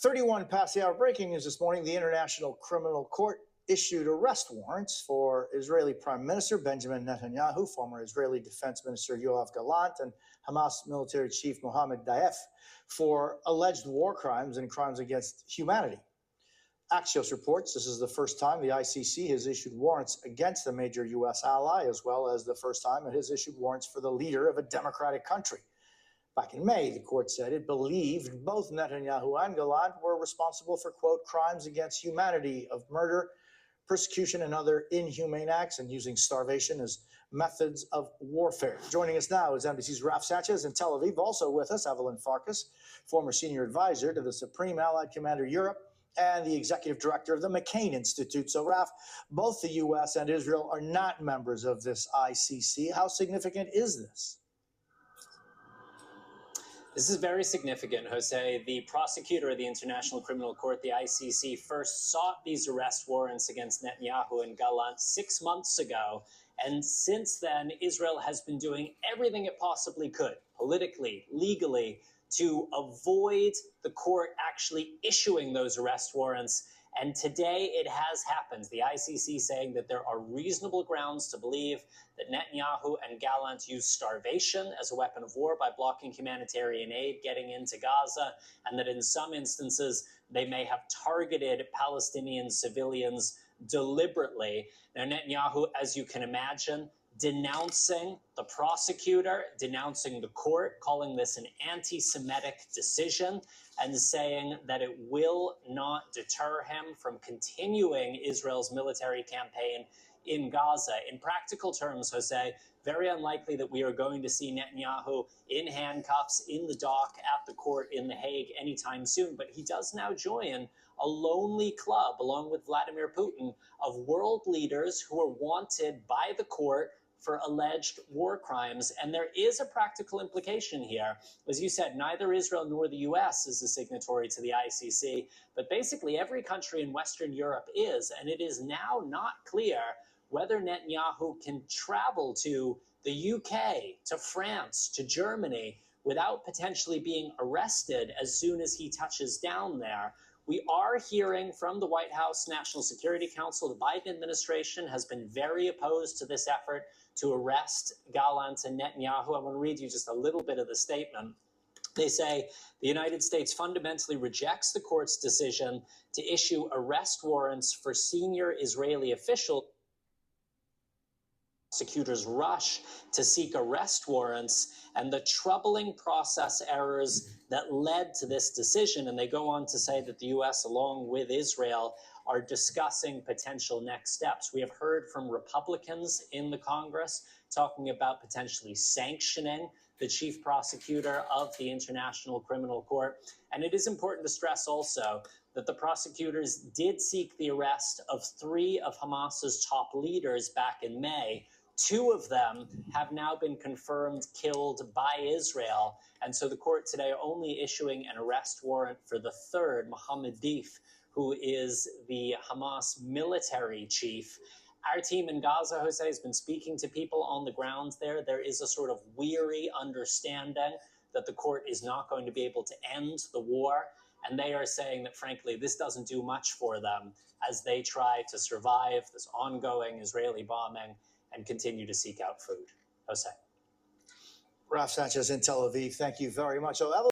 31 past the hour. Breaking news this morning. The International Criminal Court issued arrest warrants for Israeli Prime Minister Benjamin Netanyahu, former Israeli Defense Minister Yoav Gallant, and Hamas military chief Mohammed Daif for alleged war crimes and crimes against humanity. Axios reports this is the first time the ICC has issued warrants against a major U.S. ally, as well as the first time it has issued warrants for the leader of a democratic country. Back in May, the court said it believed both Netanyahu and Gallant were responsible for, quote, crimes against humanity of murder, persecution, and other inhumane acts, and using starvation as methods of warfare. Joining us now is NBC's Raf Sanchez in Tel Aviv. Also with us, Evelyn Farkas, former senior advisor to the Supreme Allied Commander Europe and the executive director of the McCain Institute. So, Raf, both the U.S. and Israel are not members of this ICC. How significant is this? This is very significant, Jose. The prosecutor of the International Criminal Court, the ICC, first sought these arrest warrants against Netanyahu and Gallant 6 months ago. And since then, Israel has been doing everything it possibly could, politically, legally, to avoid the court actually issuing those arrest warrants. And today it has happened. The ICC saying that there are reasonable grounds to believe that Netanyahu and Gallant used starvation as a weapon of war by blocking humanitarian aid getting into Gaza, and that in some instances they may have targeted Palestinian civilians deliberately. Now, Netanyahu, as you can imagine, denouncing the prosecutor, denouncing the court, calling this an anti-Semitic decision, and saying that it will not deter him from continuing Israel's military campaign in Gaza. In practical terms, Jose, very unlikely that we are going to see Netanyahu in handcuffs in the dock at the court in The Hague anytime soon. But he does now join a lonely club, along with Vladimir Putin, of world leaders who are wanted by the court for alleged war crimes. And there is a practical implication here. As you said, neither Israel nor the US is a signatory to the ICC, but basically every country in Western Europe is, and it is now not clear whether Netanyahu can travel to the UK, to France, to Germany, without potentially being arrested as soon as he touches down there. We are hearing from the White House National Security Council. The Biden administration has been very opposed to this effort to arrest Gallant and Netanyahu. I want to read you just a little bit of the statement. They say the United States fundamentally rejects the court's decision to issue arrest warrants for senior Israeli officials. Prosecutors rush to seek arrest warrants and the troubling process errors that led to this decision. And they go on to say that the U.S., along with Israel, are discussing potential next steps. We have heard from Republicans in the Congress talking about potentially sanctioning the chief prosecutor of the International Criminal Court. And it is important to stress also that the prosecutors did seek the arrest of 3 of Hamas's top leaders back in May. 2 of them have now been confirmed killed by Israel. And so the court today only issuing an arrest warrant for the 3rd, Mohammed Daif, who is the Hamas military chief. Our team in Gaza, Jose, has been speaking to people on the ground there. There is a sort of weary understanding that the court is not going to be able to end the war. And they are saying that, frankly, this doesn't do much for them as they try to survive this ongoing Israeli bombing and continue to seek out food. Jose. Raf Sanchez in Tel Aviv, thank you very much.